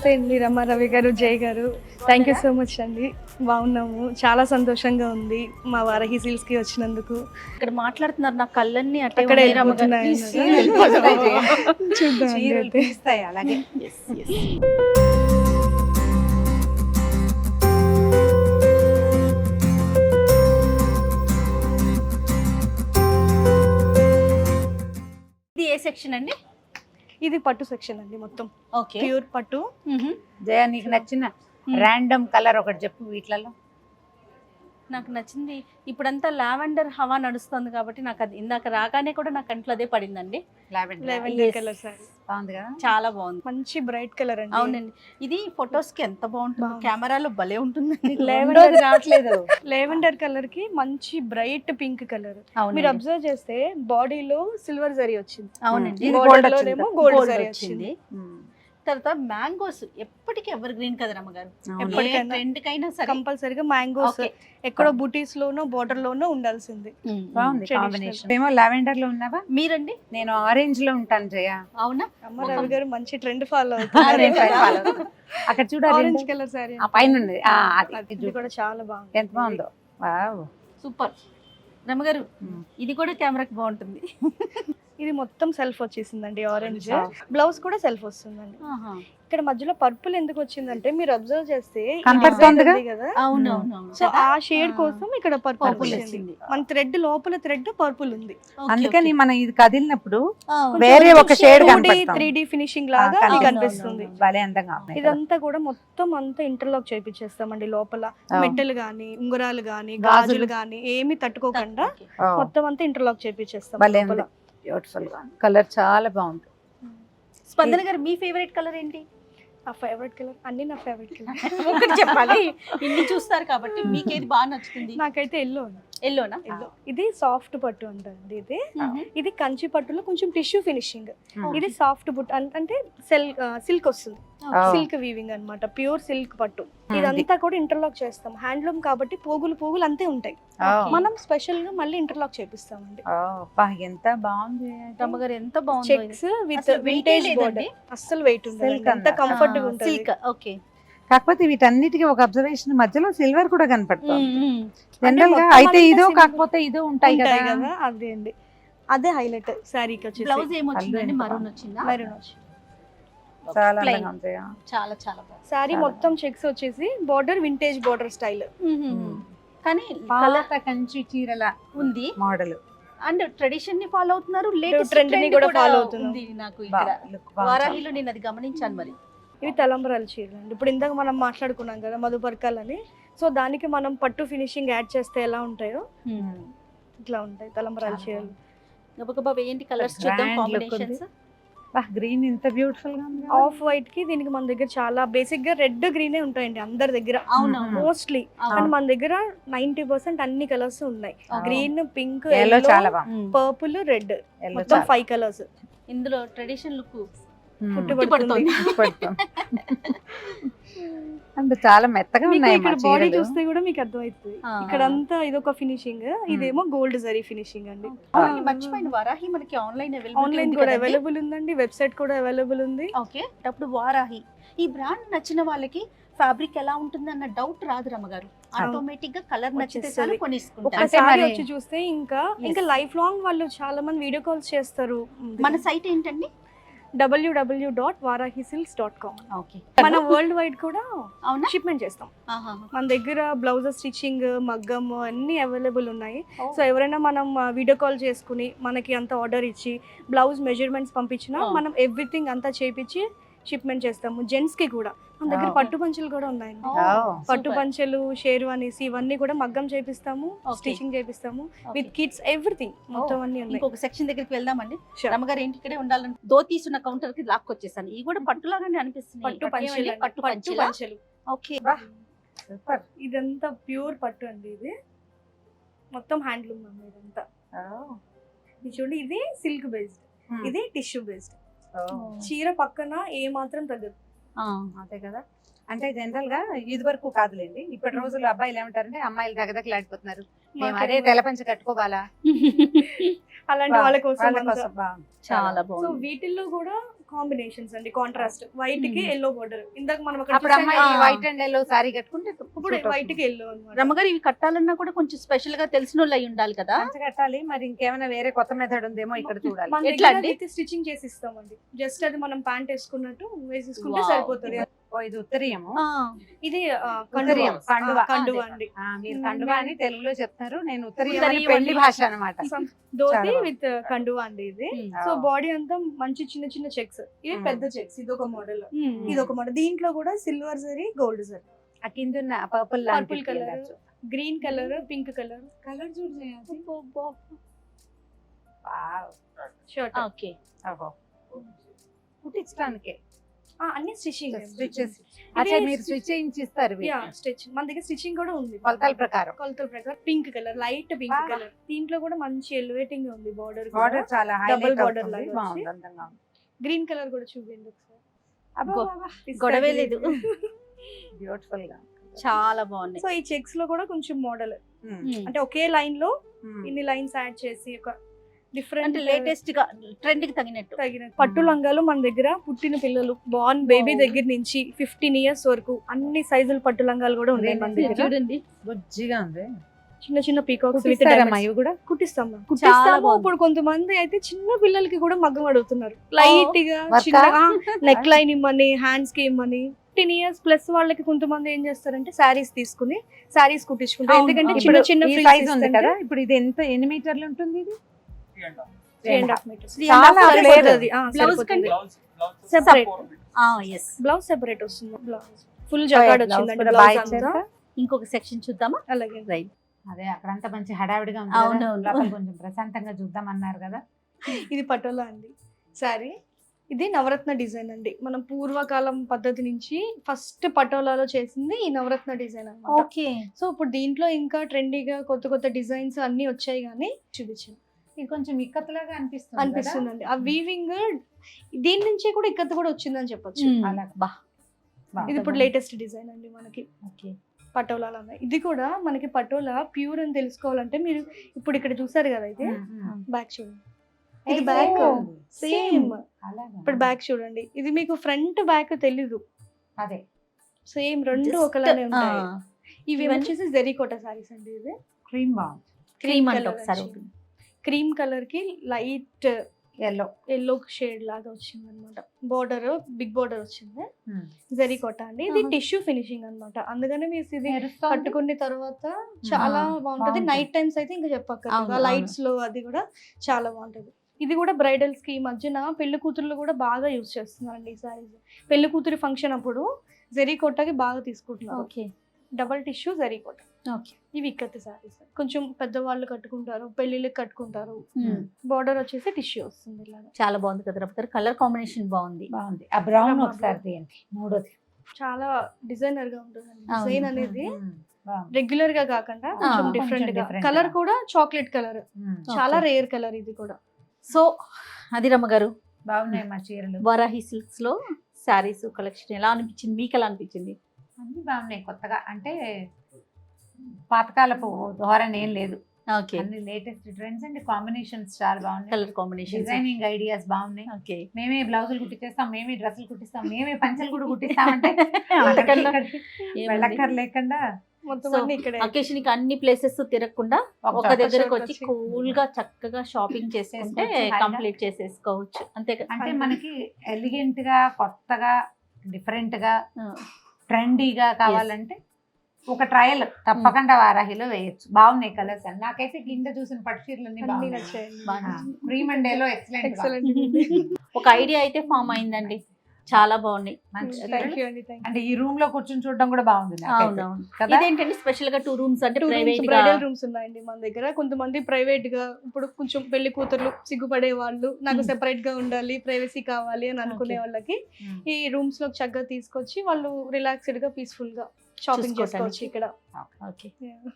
నమస్తే అండి రమారవి గారు, జయ్ గారు. థ్యాంక్ యూ సో మచ్ అండి. బాగున్నాము, చాలా సంతోషంగా ఉంది మా వారాహి సిల్క్స్కి వచ్చినందుకు. ఇక్కడ మాట్లాడుతున్నారు, నా కళ్ళన్నీ అక్కడ అక్కడ వెళ్ళిపోతున్నాయి. చూద్దాం అండి అయితే. అలాగే ఇది ఏ సెక్షన్ అండి? ఇది పట్టు సెక్షన్ అండి, మొత్తం ఓకే. ప్యూర్ పట్టు. జయ, నీకు నచ్చిన ర్యాండమ్ కలర్ ఒకటి చెప్పు వీటిలలో. నాకు నచ్చింది ఇప్పుడంతా లావెండర్ హవా నడుస్తుంది కాబట్టి నాకు అది ఇందాక రాగానే కూడా నా కంట్లో అదే పడిందండి. లెవెండర్ కలర్ సారీ బాగుంది కదా, చాలా బాగుంది, మంచి బ్రైట్ కలర్ అండి. అవునండి. ఇది ఫొటోస్ కి ఎంత బాగుంటుంది, కెమెరాలో భలే ఉంటుందండి. లెవెండర్ రావట్లేదు. లెవెండర్ కలర్ కి మంచి బ్రైట్ పింక్ కలర్. అవునండి. మీరు అబ్జర్వ్ చేస్తే బాడీలో సిల్వర్ జరీ వచ్చింది, అవునండి, ఇది Border gold లోనేమో వచ్చింది. గోల్డ్ Gold జరీ వచ్చింది. వచ్చింది. తర్వాత మ్యాంగోస్ ఎప్పటికీ ఎవర్ గ్రీన్ కదా రమ్మగారు, ఎప్పటికైనా. ట్రెండ్ కైనా సరే కంపల్సరీగా మ్యాంగోస్ Okay. ఎక్కడో బూటీస్ లోనో బోర్డర్ లోనో ఉండాల్సింది. బాగుంది Traditional. కాంబినేషన్. ఏమో లావెండర్ లో ఉన్నావా? మీరండి? నేను ఆరెంజ్ లో ఉంటాను జయ. అవునా? అమ్మ రవి గారు మంచి ట్రెండ్ ఫాలో అదే పైన అవుతుంది. follow. అక్కడ చూడాలి, ఆరెంజ్ కలర్ సారీ ఆ పైన ఉంది. అది ఇది కూడా చాలా బాగుంది. ఎంత బాగుందో. వావ్. సూపర్ రమ్మగారు, ఇది కూడా కెమెరాకి బాగుంటుంది. ఇది మొత్తం సెల్ఫ్ వచ్చేసిందండి, ఆరెంజ్. Soft. బ్లౌజ్ కూడా సెల్ఫ్ వస్తుందండి. ఇక్కడ మధ్యలో పర్పుల్ ఎందుకు వచ్చిందంటే మీరు అబ్జర్వ్ చేస్తే ఈ కనపడుతోందిగా? design ఉంది కదా, అవునవును. సో ఆ షేడ్ కోసం ఇక్కడ పర్పుల్ Purple వచ్చింది. వచ్చింది. మన థ్రెడ్ లోపల థ్రెడ్ పర్పుల్ ఉంది. అందుకని మనం ఇది కదిలినప్పుడు కొంచెం వేరే ఒక షేడ్ 2D, కనపడుతుంది. 3D ఫినిషింగ్ లాగా కనిపిస్తుంది. ఇది కనిపిస్తుంది. భలే అందంగా ఉన్నాయి. ఇదంతా కూడా మొత్తం అంతా ఇంటర్లాక్ చేపించేస్తామండి. లోపల Oh. మెట్టలు గానీ, ఉంగరాలు గానీ, గాజులు. గాజులు గానీ ఏమి తట్టుకోకుండా Oh. మొత్తం అంతా ఇంటర్లాక్ చేపించేస్తాం భలే లోపల. ఉంది. బ్యూటిఫుల్ గా కలర్ చాలా బాగుంది. స్పందన గారు, మీ ఫేవరెట్ కలర్ ఏంటి? నా ఫేవరెట్ కలర్, అన్ని నా ఫేవరెట్ కలర్. ఒకటి చెప్పాలి, ఇన్ని చూస్తారు కాబట్టి మీకు ఏది బాగా నచ్చుతుంది? నాకైతే ఎల్లో ఎల్లోనా? ఎల్లో. ఇది సాఫ్ట్ పట్టు అంటండి. ఇది కంచి పట్టులో కొంచెం టిష్యూ ఫినిషింగ్. ఇది సాఫ్ట్ పట్టు అంటే సిల్క్ వస్తుంది, సిల్క్ వీవింగ్ అన్నమాట, ప్యూర్ సిల్క్ పట్టు. ఇదంతా కూడా ఇంటర్లాక్ చేస్తాం. హ్యాండ్లూమ్ కాబట్టి పోగులు అంతే ఉంటాయి. మనం స్పెషల్ గా మళ్ళీ ఇంటర్లాక్ చేపిస్తామండి. ఎంత బాగుంది. రమ్మగారు ఎంత బాగుంది. చెక్స్ విత్ అసలు weight వింటేజ్ లేదండి. బోర్డర్, అస్సలు వెయిట్ ఉండదు, Silk ఎంత అన్న. కంఫర్ట్ గా ఉంటుంది. సిల్క్. ఓకే. కాకపోతే వీటన్నిటికీ ఒక అబ్జర్వేషన్, మధ్యలో సిల్వర్ కూడా కనపడుతుంది. అంటే జనరల్ గా మొత్తం అయితే అంతా ఇదో silver కాకపోతే ఇదో ఉంటాయి ఉంటాయి కదా. కదా, అదే అండి, అదే హైలైట్ శారీకి వచ్చేసి. బ్లౌజ్ ఏమొచ్చిందండి? ఎంత మరూన్ వచ్చిందా? మెరూన్ వచ్చి చాలా Plain. అందంగా ఉంది. చాలా చాలా బాగుంది. శారీ చాలా మొత్తం చెక్స్ వచ్చేసి బోర్డర్ వింటేజ్ బోర్డర్ స్టైల్. కానీ కలర్ పాత కంచి చీరల ఉంది మోడల్. అండ్ ట్రెడిషన్ ని ఫాలో అవుతున్నారు, లేటెస్ట్ Trend ని ట్రెండ్ కూడా కూడా follow అవుతున్నాం. ఉంది. నాకు ఇక్కడ వారాహిలో నేను అది గమనించాను. మరి ఇవి తలంబరాల చీరలు అండి. ఇప్పుడు ఇందాక మనం మాట్లాడుకున్నాం కదా మధుపర్కాలని, సో దానికి మనం పట్టు ఫినిషింగ్ యాడ్ చేస్తే ఎలా ఉంటాయో ఇట్లా ఉంటాయి తలంబరాల చాలా చీరలు. గబగబా వేయండి, కలర్స్ చూద్దాం, Grand look కాంబినేషన్స్. గ్రీన్ ఇంత బ్యూటిఫుల్ గా ఉంది. ఆఫ్ వైట్ కి దీనికి మన దగ్గర చాలా బేసిక్ గా రెడ్ గ్రీనే ఉంటాయండి అందరి దగ్గర అవునవును. మోస్ట్లీ. అవును. కానీ మన దగ్గర 90% అన్ని కలర్స్ ఉన్నాయి. అవును. గ్రీన్, పింక్, ఎల్లో చాలా బాగుంది. పర్పుల్, రెడ్, ఎల్లో మొత్తం 5 కలర్స్. ఇందులో ట్రెడిషన్ లుక్ పుట్టుబడుతుంది. అంటే చాలా మెత్తగా మీకు ఉన్నాయి ఇక్కడ బాడీ చూస్తే కూడా మీకు అర్థమవుతుంది. ఆ. ఇక్కడ అంతా ఇదొక ఫినిషింగ్, ఇదేమో గోల్డ్ జరీ ఫినిషింగ్ అండి. మర్చిపోయిన వారాహి మనకి ఆన్లైన్ ఆన్లైన్ కూడా అవైలబుల్ ఉందండి, వెబ్సైట్ కూడా అవైలబుల్ ఉంది. ఓకే. అప్పుడు వారాహి ఈ బ్రాండ్ నచ్చిన వాళ్ళకి ఫ్యాబ్రిక్ ఎలా ఉంటుంది అన్న డౌట్ రాదు రమ్మగారు. ఆటోమేటిక్ గా కలర్ నచ్చితే చాలు వచ్చేస్తది. కొనేసుకుంటారు. ఒకసారి మరి- వచ్చి చూస్తే ఇంకా Yes. లైఫ్ లాంగ్ వాళ్ళు చాలా మంది వీడియో కాల్స్ చేస్తారు. మన సైట్ ఏంటండి? www.varahisilks.com. ఓకే. మన వరల్డ్ వైడ్ కూడా అవునా? షిప్మెంట్ చేస్తాం. ఆహా. మన దగ్గర బ్లౌజెస్ స్టిచ్చింగ్, మగ్గం అన్ని అవైలబుల్ ఉన్నాయి. Oh. సో ఎవరైనా మనం వీడియో కాల్ చేసుకుని మనకి అంత ఆర్డర్ ఇచ్చి బ్లౌజ్ మెజర్మెంట్స్ పంపించినా Oh. మనం ఎవ్రీథింగ్ అంతా చేపించి షిప్మెంట్ చేస్తాము. జెంట్స్ కి కూడా మన దగ్గర Oh. పట్టు పంచలు కూడా ఉన్నాయండి. Oh. పట్టు Super. పంచలు, షేర్వానీస్ ఇవన్నీ కూడా మగ్గం చేపిస్తాము, Okay. స్టిచింగ్ చేపిస్తాము, Okay. విత్ కిడ్స్ ఎవ్రీథింగ్ మొత్తం అన్ని ఉన్నాయి. ఇంకొక సెక్షన్ దగ్గరికి వెళ్దామండి. Sure. రమ్మగారు ఏంటి ఇక్కడే ఉండాలని ధోతీస్ ఉన్న కౌంటర్ కి లాక్కొచ్చేసాను. ఇవి కూడా పట్టులాగానే అనిపిస్తుంది. పట్టు పంచలు, పట్టు పంచలు. ఓకే. సూపర్. ఇదంతా ప్యూర్ పట్టు అండి. ఇది మొత్తం హ్యాండ్లూమ్ అండి. ఇదంతా ఇది చూడండి, ఇది సిల్క్ బేస్డ్, ఇది టిష్యూ బేస్డ్. చీర పక్కన ఏ మాత్రం తగ్గదు. అదే కదా. అంటే జనరల్ గా ఇది వరకు కాదులేండి, ఇప్పటి రోజుల్లో అబ్బాయిలు ఏమంటారంటే అమ్మాయిలు దగదగలాడిపోతున్నారు, మేము అదే తెలపంచ కట్టుకోవాలా, అలాంటి వాళ్ళ కోసం వాళ్ళ అంతా. కోసం బాగుంది. చాలా సో బాగుంది. వీటిల్లో కూడా కాంబినేషన్స్ అండి, కాంట్రాస్ట్ వైట్ కి ఎల్లో బోర్డర్. ఇందాక మనం అక్కడ అప్పుడు అమ్మాయి ఆ. వైట్ అండ్ ఎల్లో సారీ కట్టుకుంటే ఇప్పుడు వైట్ కి ఎల్లో అన్నమాట. రమ్మగారు ఇవి కట్టాలన్నా కూడా కొంచెం స్పెషల్ గా తెలిసిన వాళ్ళు అయి ఉండాలి కదా. పంచ కట్టాలి, మరి ఇంకేమైనా వేరే కొత్త మెథడ్ ఉందేమో ఇక్కడ చూడాలి. మన ఎట్లా దగ్గర అండి? అయితే స్టిచ్చింగ్ చేసి ఇస్తామండి. జస్ట్ అది మనం ప్యాంట్ వేసుకున్నట్టు వేసేసుకుంటే Wow. సరిపోతుంది. ఓ, ఇది ఉత్తరీయము, ఇది ఉత్తరీయం, కండువా. కండువా అండి. మీరు కండువా అని తెలుగులో చెప్తారు, నేను ఉత్తరీయం అని ఉత్తరీయం పెళ్లి అని భాష అన్నమాట. ధోతి చాలా విత్ కండువా అండి ఇది. సో బాడీ అంతా మంచి చిన్న చిన్న చెక్స్, ఇవి పెద్ద చెక్స్. ఇది ఒక మోడల్, ఇది ఒక మోడల్. దీంట్లో కూడా సిల్వర్ జరీ, గోల్డ్ జరీ, ఆ కింద purple purple colour, green colour, pink colour. Colour చూడు షర్ట్. ఓకే. కుట్టించడానికి అన్ని స్టిచ్చింగ్. స్టిచెస్. అచ్చా, మీరు స్టిచ్ చేయించి ఇస్తారు స్టిచ్. మన దగ్గర స్టిచ్చింగ్ కూడా ఉంది కొలతల ప్రకారం. కొలతల ప్రకారం. Pink colour, light pink Ah. Colour. దీంట్లో కూడా మంచి ఎలివేటింగ్ ఉంది బార్డర్. బార్డర్ చాలా Double హైలైట్ border అవుతుంది, లాగా బాగుంది, వచ్చి. అందంగా ఉంది. గ్రీన్ కలర్ కూడా చూపించండి ఒకసారి. గొడవే లేదు. బ్యూటిఫుల్ గా. చాలా బాగున్నాయి. సో ఈ చెక్స్ లో కూడా కొంచెం మోడల్, ఉమ్, అంటే ఒకే లైన్ లో ఉమ్. ఇన్ని లైన్స్ యాడ్ చేసి ఒక డిఫరెంట్ అంటే లేటెస్ట్ గా ట్రెండ్ కి తగినట్టు. తగిన పట్టు లంగాలు మన దగ్గర పుట్టిన పిల్లలు బార్న్ బేబీ దగ్గర నుంచి 15 years వరకు అన్ని సైజుల పట్టు లంగాలు కూడా ఉన్నాయి మన దగ్గర. చూడండి బుజ్జిగా ఉంది. చిన్న చిన్న పీకాక్స్ విత్ కుట్టిస్తారమ్మా ఇవి కూడా? కుట్టిస్తాం చాలా బాగుంది. ఇప్పుడు కొంతమంది అయితే చిన్న పిల్లలకి కూడా మగ్గం అడుగుతున్నారు. లైట్ గా వర్కా? చిన్న నెక్ లైన్ ఇమ్మని, హ్యాండ్స్ కి ఇమ్మని. 15 years ప్లస్ వాళ్ళకి కొంతమంది ఏం చేస్తారంటే శారీస్ తీసుకుని శారీస్ కుట్టించుకుంటారు. అవును, ఎందుకంటే అవును. చిన్న ఇప్పుడు చిన్న ఈ frills size ఉంది ఇస్తుంటే కదా, ఇప్పుడు ఇది ఎన్ని మీటర్లు ఉంటుంది? ఇది 3.5 meters. చాలా సరిపోతుంది. Blouse కండి? Separate yes. బ్లౌజ్ సెపరేట్ వస్తుంది. బ్లౌజ్ ఫుల్ జగాడ్ వచ్చిందండి కూడా బ్లౌజ్ బాగా అంతా. ఇచ్చారా? ఇంకొక సెక్షన్ చూద్దామా? అలాగే రైట్. అదే అక్కడంతా మంచి హడావిడిగా ఉంది అవును, కదా, అవును. లోపల కొంచెం ప్రశాంతంగా చూద్దాం అన్నారు కదా. ఇది పటోలా అండి సారీ. ఇది నవరత్న డిజైన్ అండి. మనం పూర్వకాలం పద్ధతి నుంచి ఫస్ట్ పటోలాలో చేసింది ఈ నవరత్న డిజైన్ అన్నమాట. ఓకే. సో ఇప్పుడు దీంట్లో ఇంకా ట్రెండీగా కొత్త కొత్త డిజైన్స్ అన్ని వచ్చాయి, కానీ చూపించాను ఇది కొంచెం ఇక్కత్లాగా అనిపిస్తుంది కదా? అనిపిస్తుందండి. ఆ వీవింగ్ దీని నుంచే కూడా ఇక్కత కూడా వచ్చిందని చెప్పొచ్చు. అలా. బా. ఇది ఇప్పుడు లేటెస్ట్ డిజైన్ అండి మనకి ఓకే. పటోలాలు ఉన్నాయి. ఇది కూడా మనకి పటోలా ప్యూర్ అని తెలుసుకోవాలంటే మీరు ఇప్పుడు ఇక్కడ చూసారు కదా, అయితే బ్యాక్ చూడండి. ఇది బ్యాక్ సేమ్. అలాగా. ఇప్పుడు బ్యాక్ చూడండి. ఇది మీకు ఫ్రంట్ బ్యాక్ తెలీదు, అదే సేమ్ రెండు Just, ఒకలానే ఉంటాయి. ఆ, ఇవి ఇవన్నీ- వచ్చేసి జెరీకోట సారీస్ అండి. ఇది క్రీమ్ బాగుంది, క్రీమ్ అంటే colour ఒకసారి వచ్చింది. క్రీమ్ కలర్ కి లైట్ ఎల్లో. ఎల్లో షేడ్ లాగా వచ్చింది అనమాట. బోర్డర్ బిగ్ బోర్డర్ వచ్చింది. జెరీకోట అండి. ఇది ఆహా. టిష్యూ ఫినిషింగ్ అన్నమాట. అందుకనే మీరు ఇది మెరుస్తోంది. కట్టుకున్న తర్వాత చాలా ఆ, బాగుంటది. బాగుంటుంది. నైట్ టైమ్స్ అయితే ఇంకా చెప్పక్కర్లేదు. అవును, ఆ లైట్స్ లో అది కూడా చాలా బాగుంటది. ఇది కూడా బ్రైడల్స్ కి ఈ మధ్యన పెళ్లి కూతుర్లు కూడా బాగా యూజ్ చేస్తున్నారండి ఈ సారీస్. పెళ్లి కూతురి ఫంక్షన్ అప్పుడు జెరీకోటకి బాగా తీసుకుంటున్నారు. ఓకే. డబల్ టిష్యూ జెరీకోట. ఓకే. ఇవి ఇక్కత్తి సారీస్ కొంచెం పెద్దవాళ్ళు కట్టుకుంటారు, పెళ్లిళ్ళకి కట్టుకుంటారు. మ్మ్. బార్డర్ వచ్చేసి టిష్యూ వస్తుంది ఇలాగా. చాలా బాగుంది కదా రఫ్తార్. కలర్ కాంబినేషన్ బాగుంది. బాగుంది. ఆ బ్రౌన్ బ్రౌన్. ఒకసారి తీయండి, మూడోది. చాలా డిజైనర్ గా ఉంటుందండి. అవును. డిజైన్ అనేది బాగుంది. రెగ్యులర్ గా కాకుండా కొంచెం కొంచెం డిఫరెంట్ గా. different కలర్ గా. కూడా చాక్లెట్ కలర్, చాలా Okay. రేర్ కలర్ ఇది కూడా. సో అది రమ్మ గారు, బాగున్నాయి మా చీరలు. వరాహి సిల్క్స్ లో శారీస్ కలెక్షన్ ఎలా అనిపించింది, మీకు ఎలా అనిపించింది? అన్ని బాగున్నాయి కొత్తగా, అంటే పాతకాలపు ధోరణి ఏం లేదు, ఓకే. అన్ని లేటెస్ట్ ట్రెండ్స్ అండ్ కాంబినేషన్స్ చాలా బాగున్నాయి. Colour combination. డిజైనింగ్ ఐడియాస్ బాగున్నాయి. ఓకే. మేమే బ్లౌజులు కుట్టించేస్తాం, మేమే డ్రెస్సులు కుట్టిస్తాం, మేమే పంచలు కూడా కుట్టిస్తామంటే అంతకన్నా వెళ్ళక్కర్ లేకుండా మొత్తం So, అన్ని ఇక్కడే. అకేషన్ కి అన్ని ప్లేసెస్ తిరగకుండా ఒక దగ్గరకు వచ్చి వచ్చి కూల్ గా చక్కగా షాపింగ్ చేసుకుంటే చేసుకోవచ్చు, కంప్లీట్ చేసేసుకోవచ్చు. అంతే కదా. అంటే మనకి ఎలిగెంట్ గా, కొత్తగా, డిఫరెంట్ గా, ఆ, ట్రెండీగా కావాలంటే ఒక ట్రయల్ తప్పకుండా వారాహిలో వేయొచ్చు. బాగున్నాయి కలర్స్ అన్ని. నాకైతే కింద చూసిన పట్టు చీరలు అన్ని అన్ని బాగున్నాయి. నచ్చాయండి. బాగా cream and yellow excellent. Excellent. ఒక ఐడియా అయితే ఫామ్ అయిందండి. చాలా బాగున్నాయి. మంచి థ్యాంక్ చీరలు. యూ అండి. థ్యాంక్ అంటే ఈ రూమ్ లో కూర్చొని చూడడం కూడా బాగుంది నాకైతే. అవునవును. కదా? ఇదేంటంటే స్పెషల్ గా 2 rooms అంటే యూ. ప్రైవేట్ గా. బ్రైడల్ రూమ్స్ ఉన్నాయండి మన దగ్గర. కొంతమంది ప్రైవేట్ గా, ఇప్పుడు కొంచెం పెళ్లి కూతుర్లు సిగ్గుపడే వాళ్ళు, నాకు సెపరేట్ గా ఉండాలి, ప్రైవసీ కావాలి అని అనుకునే Okay. వాళ్ళకి Hmm. ఈ రూమ్స్ లో చక్కగా తీసుకొచ్చి వాళ్ళు రిలాక్స్డ్ గా పీస్ఫుల్ గా షాపింగ్ చూసుకోవటానికి. చేసుకోవచ్చు ఇక్కడ. ఓకే. Yeah.